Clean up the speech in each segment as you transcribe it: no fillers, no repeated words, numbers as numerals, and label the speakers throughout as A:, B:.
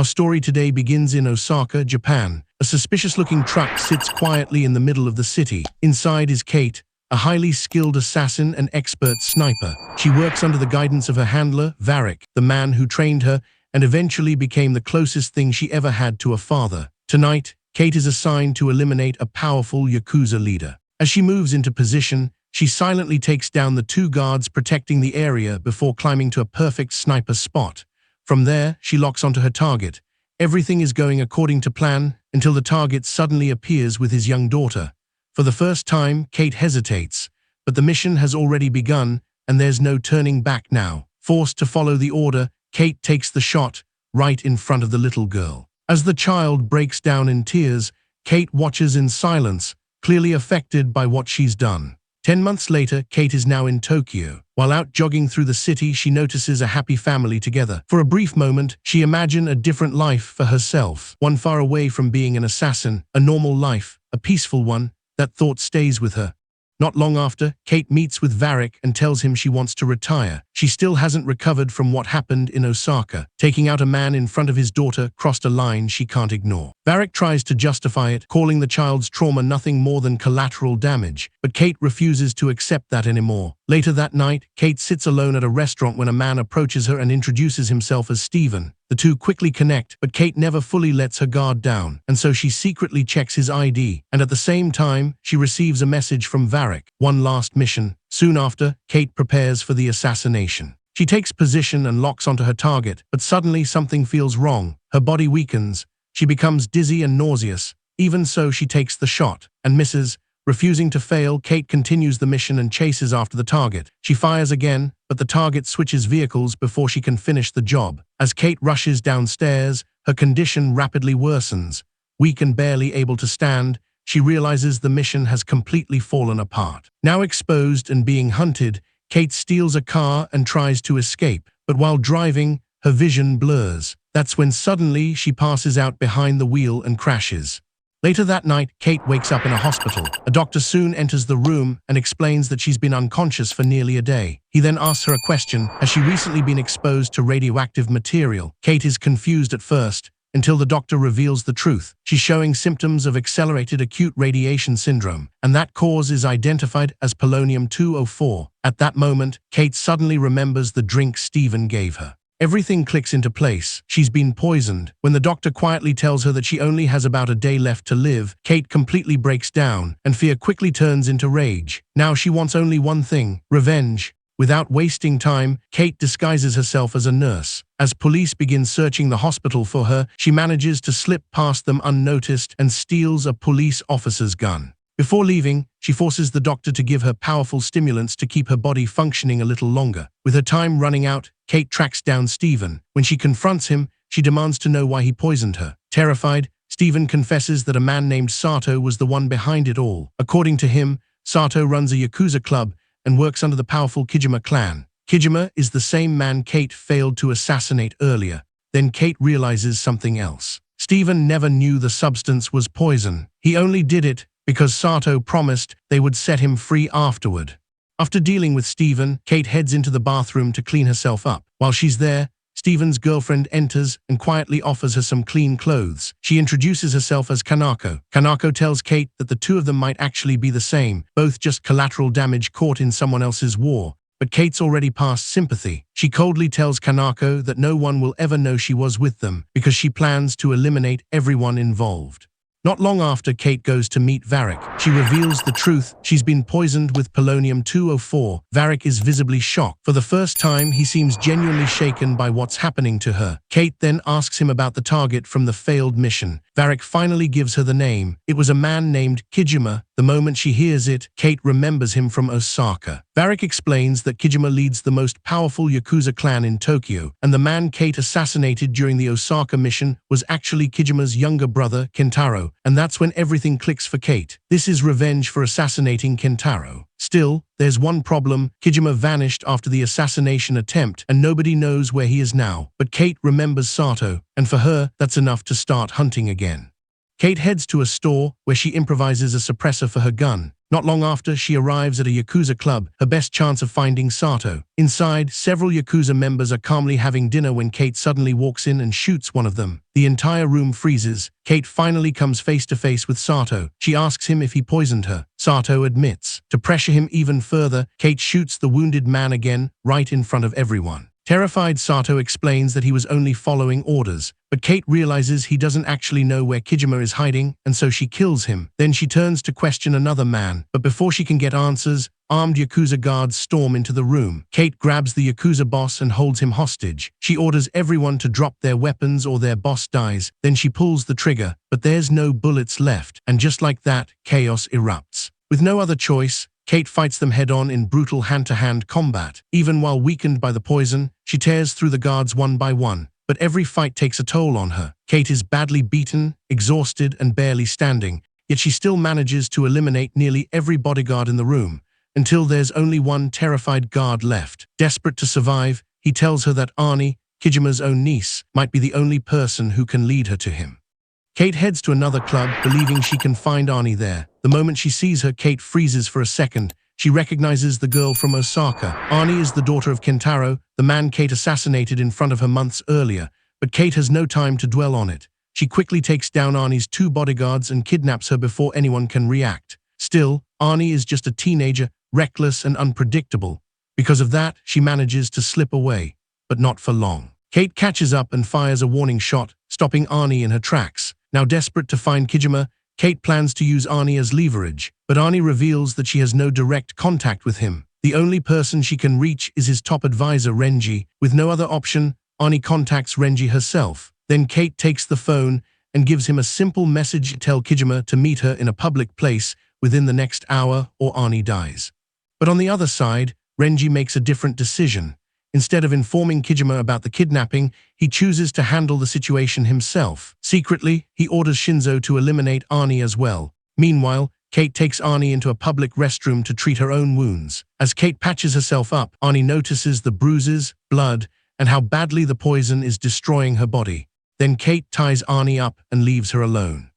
A: Our story today begins in Osaka, Japan. A suspicious-looking truck sits quietly in the middle of the city. Inside is Kate, a highly skilled assassin and expert sniper. She works under the guidance of her handler, Varric, the man who trained her and eventually became the closest thing she ever had to a father. Tonight, Kate is assigned to eliminate a powerful Yakuza leader. As she moves into position, she silently takes down the two guards protecting the area before climbing to a perfect sniper spot. From there, she locks onto her target. Everything is going according to plan until the target suddenly appears with his young daughter. For the first time, Kate hesitates, but the mission has already begun and there's no turning back now. Forced to follow the order, Kate takes the shot right in front of the little girl. As the child breaks down in tears, Kate watches in silence, clearly affected by what she's done. 10 months later, Kate is now in Tokyo. While out jogging through the city, she notices a happy family together. For a brief moment, she imagines a different life for herself, one far away from being an assassin, a normal life, a peaceful one. That thought stays with her. Not long after, Kate meets with Varric and tells him she wants to retire. She still hasn't recovered from what happened in Osaka. Taking out a man in front of his daughter crossed a line she can't ignore. Varric tries to justify it, calling the child's trauma nothing more than collateral damage, but Kate refuses to accept that anymore. Later that night, Kate sits alone at a restaurant when a man approaches her and introduces himself as Stephen. The two quickly connect, but Kate never fully lets her guard down, and so she secretly checks his ID. And at the same time, she receives a message from Varric. One last mission. Soon after, Kate prepares for the assassination. She takes position and locks onto her target, but suddenly something feels wrong. Her body weakens. She becomes dizzy and nauseous. Even so, she takes the shot and misses. Refusing to fail, Kate continues the mission and chases after the target. She fires again, but the target switches vehicles before she can finish the job. As Kate rushes downstairs, her condition rapidly worsens. Weak and barely able to stand, she realizes the mission has completely fallen apart. Now exposed and being hunted, Kate steals a car and tries to escape. But while driving, her vision blurs. That's when suddenly she passes out behind the wheel and crashes. Later that night, Kate wakes up in a hospital. A doctor soon enters the room and explains that she's been unconscious for nearly a day. He then asks her a question: has she recently been exposed to radioactive material? Kate is confused at first, until the doctor reveals the truth. She's showing symptoms of accelerated acute radiation syndrome, and that cause is identified as polonium-204. At that moment, Kate suddenly remembers the drink Stephen gave her. Everything clicks into place. She's been poisoned. When the doctor quietly tells her that she only has about a day left to live, Kate completely breaks down, and fear quickly turns into rage. Now she wants only one thing: revenge. Without wasting time, Kate disguises herself as a nurse. As police begin searching the hospital for her, she manages to slip past them unnoticed and steals a police officer's gun. Before leaving, she forces the doctor to give her powerful stimulants to keep her body functioning a little longer. With her time running out, Kate tracks down Stephen. When she confronts him, she demands to know why he poisoned her. Terrified, Stephen confesses that a man named Sato was the one behind it all. According to him, Sato runs a Yakuza club and works under the powerful Kijima clan. Kijima is the same man Kate failed to assassinate earlier. Then Kate realizes something else. Stephen never knew the substance was poison. He only did it because Sato promised they would set him free afterward. After dealing with Stephen, Kate heads into the bathroom to clean herself up. While she's there, Stephen's girlfriend enters and quietly offers her some clean clothes. She introduces herself as Kanako. Kanako tells Kate that the two of them might actually be the same, both just collateral damage caught in someone else's war. But Kate's already past sympathy. She coldly tells Kanako that no one will ever know she was with them because she plans to eliminate everyone involved. Not long after Kate goes to meet Varric, she reveals the truth. She's been poisoned with polonium-204. Varric is visibly shocked. For the first time, he seems genuinely shaken by what's happening to her. Kate then asks him about the target from the failed mission. Varric finally gives her the name. It was a man named Kijima. The moment she hears it, Kate remembers him from Osaka. Varric explains that Kijima leads the most powerful Yakuza clan in Tokyo, and the man Kate assassinated during the Osaka mission was actually Kijima's younger brother, Kentaro, and that's when everything clicks for Kate. This is revenge for assassinating Kentaro. Still, there's one problem. Kijima vanished after the assassination attempt, and nobody knows where he is now. But Kate remembers Sato, and for her, that's enough to start hunting again. Kate heads to a store where she improvises a suppressor for her gun. Not long after, she arrives at a Yakuza club, her best chance of finding Sato. Inside, several Yakuza members are calmly having dinner when Kate suddenly walks in and shoots one of them. The entire room freezes. Kate finally comes face to face with Sato. She asks him if he poisoned her. Sato admits. To pressure him even further, Kate shoots the wounded man again, right in front of everyone. Terrified, Sato explains that he was only following orders, but Kate realizes he doesn't actually know where Kijima is hiding, and so she kills him. Then she turns to question another man, but before she can get answers, armed Yakuza guards storm into the room. Kate grabs the Yakuza boss and holds him hostage. She orders everyone to drop their weapons or their boss dies. Then she pulls the trigger, but there's no bullets left, and just like that, chaos erupts. With no other choice, Kate fights them head-on in brutal hand-to-hand combat. Even while weakened by the poison, she tears through the guards one by one, but every fight takes a toll on her. Kate is badly beaten, exhausted, and barely standing, yet she still manages to eliminate nearly every bodyguard in the room, until there's only one terrified guard left. Desperate to survive, he tells her that Arnie, Kijima's own niece, might be the only person who can lead her to him. Kate heads to another club, believing she can find Arnie there. The moment she sees her, Kate freezes for a second. She recognizes the girl from Osaka. Arnie is the daughter of Kentaro, the man Kate assassinated in front of her months earlier, but Kate has no time to dwell on it. She quickly takes down Arnie's two bodyguards and kidnaps her before anyone can react. Still, Arnie is just a teenager, reckless and unpredictable. Because of that, she manages to slip away, but not for long. Kate catches up and fires a warning shot, stopping Arnie in her tracks. Now desperate to find Kijima, Kate plans to use Arnie as leverage, but Arnie reveals that she has no direct contact with him. The only person she can reach is his top advisor, Renji. With no other option, Arnie contacts Renji herself. Then Kate takes the phone and gives him a simple message to tell Kijima to meet her in a public place within the next hour or Arnie dies. But on the other side, Renji makes a different decision. Instead of informing Kijima about the kidnapping, he chooses to handle the situation himself. Secretly, he orders Shinzo to eliminate Arnie as well. Meanwhile, Kate takes Arnie into a public restroom to treat her own wounds. As Kate patches herself up, Arnie notices the bruises, blood, and how badly the poison is destroying her body. Then Kate ties Arnie up and leaves her alone.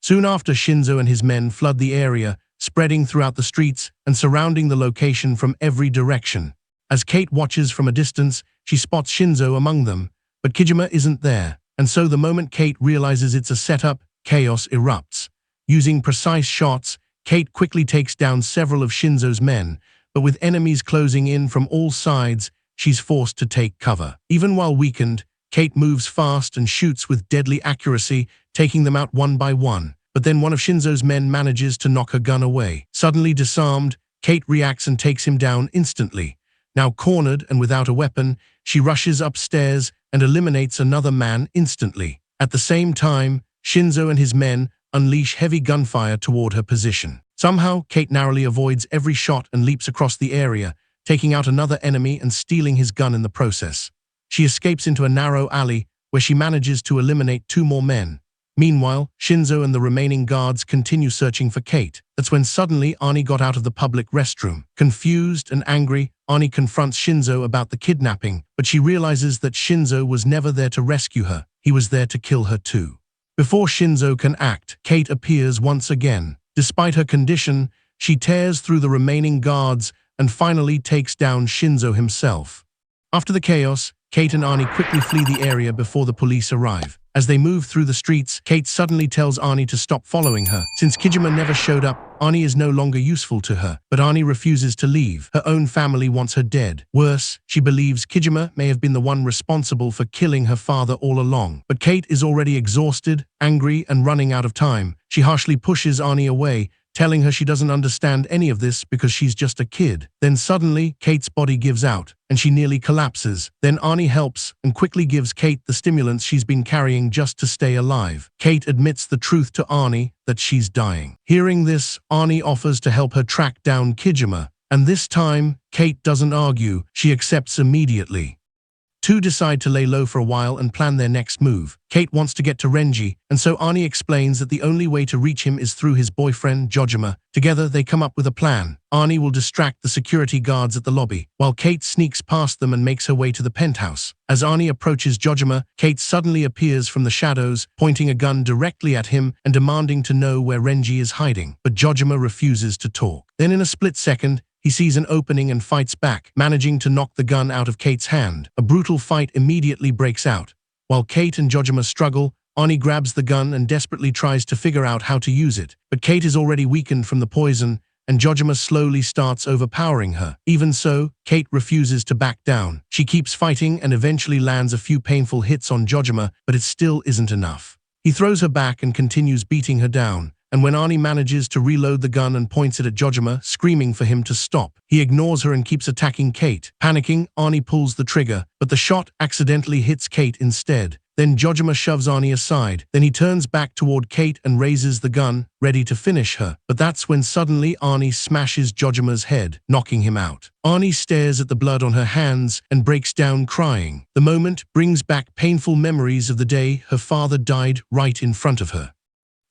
A: Soon after, Shinzo and his men flood the area, spreading throughout the streets and surrounding the location from every direction. As Kate watches from a distance, she spots Shinzo among them, but Kijima isn't there, and so the moment Kate realizes it's a setup, chaos erupts. Using precise shots, Kate quickly takes down several of Shinzo's men, but with enemies closing in from all sides, she's forced to take cover. Even while weakened, Kate moves fast and shoots with deadly accuracy, taking them out one by one. But then one of Shinzo's men manages to knock her gun away. Suddenly disarmed, Kate reacts and takes him down instantly. Now cornered and without a weapon, she rushes upstairs and eliminates another man instantly. At the same time, Shinzo and his men unleash heavy gunfire toward her position. Somehow, Kate narrowly avoids every shot and leaps across the area, taking out another enemy and stealing his gun in the process. She escapes into a narrow alley where she manages to eliminate two more men. Meanwhile, Shinzo and the remaining guards continue searching for Kate. That's when suddenly Arnie got out of the public restroom. Confused and angry, Arnie confronts Shinzo about the kidnapping, but she realizes that Shinzo was never there to rescue her. He was there to kill her too. Before Shinzo can act, Kate appears once again. Despite her condition, she tears through the remaining guards and finally takes down Shinzo himself. After the chaos, Kate and Arnie quickly flee the area before the police arrive. As they move through the streets, Kate suddenly tells Arnie to stop following her. Since Kijima never showed up, Arnie is no longer useful to her, but Arnie refuses to leave. Her own family wants her dead. Worse, she believes Kijima may have been the one responsible for killing her father all along. But Kate is already exhausted, angry, and running out of time. She harshly pushes Arnie away, telling her she doesn't understand any of this because she's just a kid. Then suddenly, Kate's body gives out, and she nearly collapses. Then Arnie helps and quickly gives Kate the stimulants she's been carrying just to stay alive. Kate admits the truth to Arnie, that she's dying. Hearing this, Arnie offers to help her track down Kijima, and this time, Kate doesn't argue, she accepts immediately. two decide to lay low for a while and plan their next move. Kate wants to get to Renji, and so Arnie explains that the only way to reach him is through his boyfriend, Jojima. Together, they come up with a plan. Arnie will distract the security guards at the lobby, while Kate sneaks past them and makes her way to the penthouse. As Arnie approaches Jojima, Kate suddenly appears from the shadows, pointing a gun directly at him and demanding to know where Renji is hiding. But Jojima refuses to talk. Then in a split second, he sees an opening and fights back, managing to knock the gun out of Kate's hand. A brutal fight immediately breaks out. While Kate and Jojima struggle, Arnie grabs the gun and desperately tries to figure out how to use it. But Kate is already weakened from the poison, and Jojima slowly starts overpowering her. Even so, Kate refuses to back down. She keeps fighting and eventually lands a few painful hits on Jojima, but it still isn't enough. He throws her back and continues beating her down. And when Arnie manages to reload the gun and points it at Jojima, screaming for him to stop, he ignores her and keeps attacking Kate. Panicking, Arnie pulls the trigger, but the shot accidentally hits Kate instead. Then Jojima shoves Arnie aside. Then he turns back toward Kate and raises the gun, ready to finish her. But that's when suddenly Arnie smashes Jojima's head, knocking him out. Arnie stares at the blood on her hands and breaks down crying. The moment brings back painful memories of the day her father died right in front of her.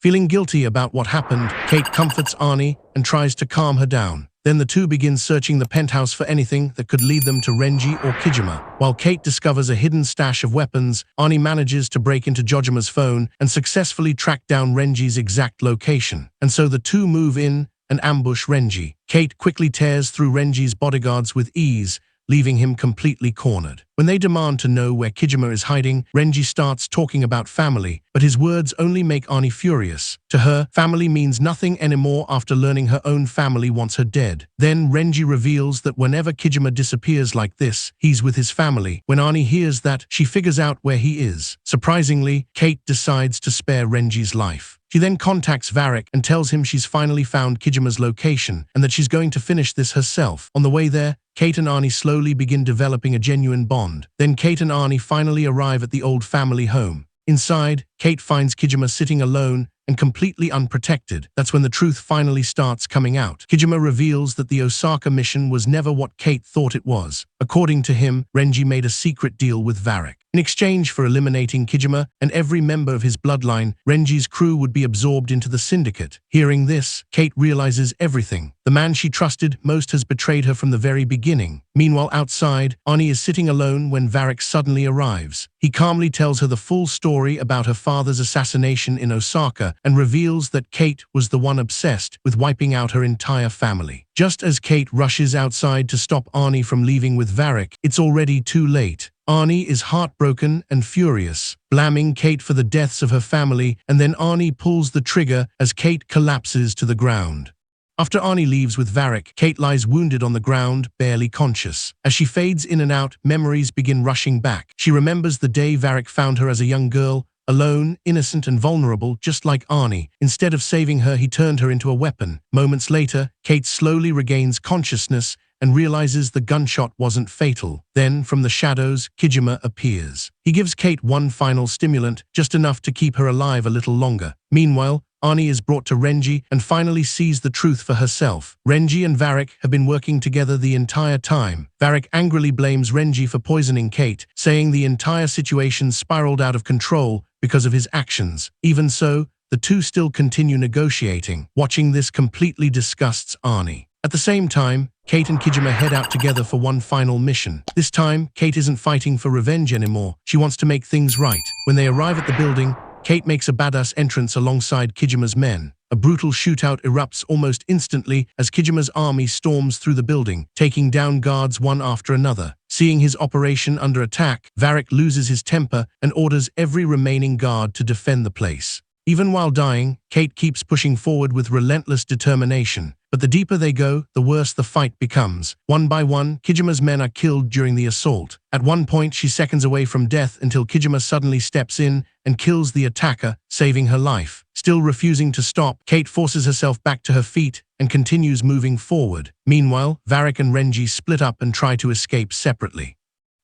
A: Feeling guilty about what happened, Kate comforts Arnie and tries to calm her down. Then the two begin searching the penthouse for anything that could lead them to Renji or Kijima. While Kate discovers a hidden stash of weapons, Arnie manages to break into Jojima's phone and successfully track down Renji's exact location. And so the two move in and ambush Renji. Kate quickly tears through Renji's bodyguards with ease, leaving him completely cornered. When they demand to know where Kijima is hiding, Renji starts talking about family, but his words only make Arnie furious. To her, family means nothing anymore after learning her own family wants her dead. Then Renji reveals that whenever Kijima disappears like this, he's with his family. When Arnie hears that, she figures out where he is. Surprisingly, Kate decides to spare Renji's life. She then contacts Varric and tells him she's finally found Kijima's location and that she's going to finish this herself. On the way there, Kate and Arnie slowly begin developing a genuine bond. Then Kate and Arnie finally arrive at the old family home. Inside, Kate finds Kijima sitting alone and completely unprotected. That's when the truth finally starts coming out. Kijima reveals that the Osaka mission was never what Kate thought it was. According to him, Renji made a secret deal with Varric. In exchange for eliminating Kijima and every member of his bloodline, Renji's crew would be absorbed into the syndicate. Hearing this, Kate realizes everything. The man she trusted most has betrayed her from the very beginning. Meanwhile, outside, Arnie is sitting alone when Varric suddenly arrives. He calmly tells her the full story about her father's assassination in Osaka and reveals that Kate was the one obsessed with wiping out her entire family. Just as Kate rushes outside to stop Arnie from leaving with Varric, it's already too late. Arnie is heartbroken and furious, blaming Kate for the deaths of her family, and then Arnie pulls the trigger as Kate collapses to the ground. After Arnie leaves with Varric, Kate lies wounded on the ground, barely conscious. As she fades in and out, memories begin rushing back. She remembers the day Varric found her as a young girl, alone, innocent and vulnerable, just like Arnie. Instead of saving her, he turned her into a weapon. Moments later, Kate slowly regains consciousness and realizes the gunshot wasn't fatal. Then, from the shadows, Kijima appears. He gives Kate one final stimulant, just enough to keep her alive a little longer. Meanwhile, Arnie is brought to Renji and finally sees the truth for herself. Renji and Varric have been working together the entire time. Varric angrily blames Renji for poisoning Kate, saying the entire situation spiraled out of control because of his actions. Even so, the two still continue negotiating. Watching this completely disgusts Arnie. At the same time, Kate and Kijima head out together for one final mission. This time, Kate isn't fighting for revenge anymore. She wants to make things right. When they arrive at the building, Kate makes a badass entrance alongside Kijima's men. A brutal shootout erupts almost instantly as Kijima's army storms through the building, taking down guards one after another. Seeing his operation under attack, Varric loses his temper and orders every remaining guard to defend the place. Even while dying, Kate keeps pushing forward with relentless determination. But the deeper they go, the worse the fight becomes. One by one, Kijima's men are killed during the assault. At one point, she's seconds away from death until Kijima suddenly steps in and kills the attacker, saving her life. Still refusing to stop, Kate forces herself back to her feet and continues moving forward. Meanwhile, Varric and Renji split up and try to escape separately.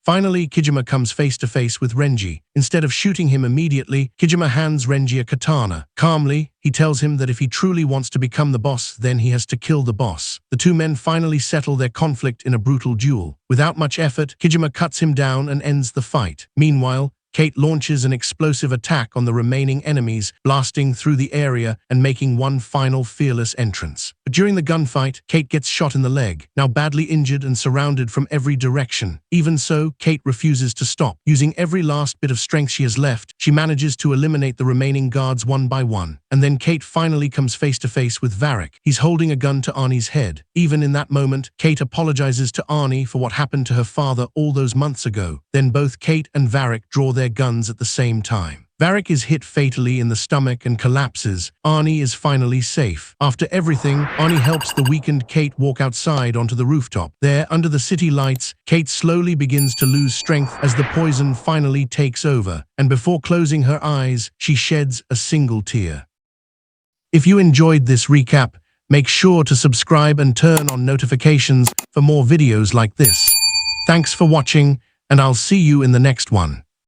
A: Finally, Kijima comes face to face with Renji. Instead of shooting him immediately, Kijima hands Renji a katana. Calmly, he tells him that if he truly wants to become the boss, then he has to kill the boss. The two men finally settle their conflict in a brutal duel. Without much effort, Kijima cuts him down and ends the fight. Meanwhile, Kate launches an explosive attack on the remaining enemies, blasting through the area and making one final fearless entrance. But during the gunfight, Kate gets shot in the leg, now badly injured and surrounded from every direction. Even so, Kate refuses to stop. Using every last bit of strength she has left, she manages to eliminate the remaining guards one by one. And then Kate finally comes face to face with Varric. He's holding a gun to Arnie's head. Even in that moment, Kate apologizes to Arnie for what happened to her father all those months ago. Then both Kate and Varric draw their guns at the same time. Varric is hit fatally in the stomach and collapses. Arnie is finally safe. After everything, Arnie helps the weakened Kate walk outside onto the rooftop. There, under the city lights, Kate slowly begins to lose strength as the poison finally takes over, and before closing her eyes, she sheds a single tear. If you enjoyed this recap, make sure to subscribe and turn on notifications for more videos like this. Thanks for watching, and I'll see you in the next one.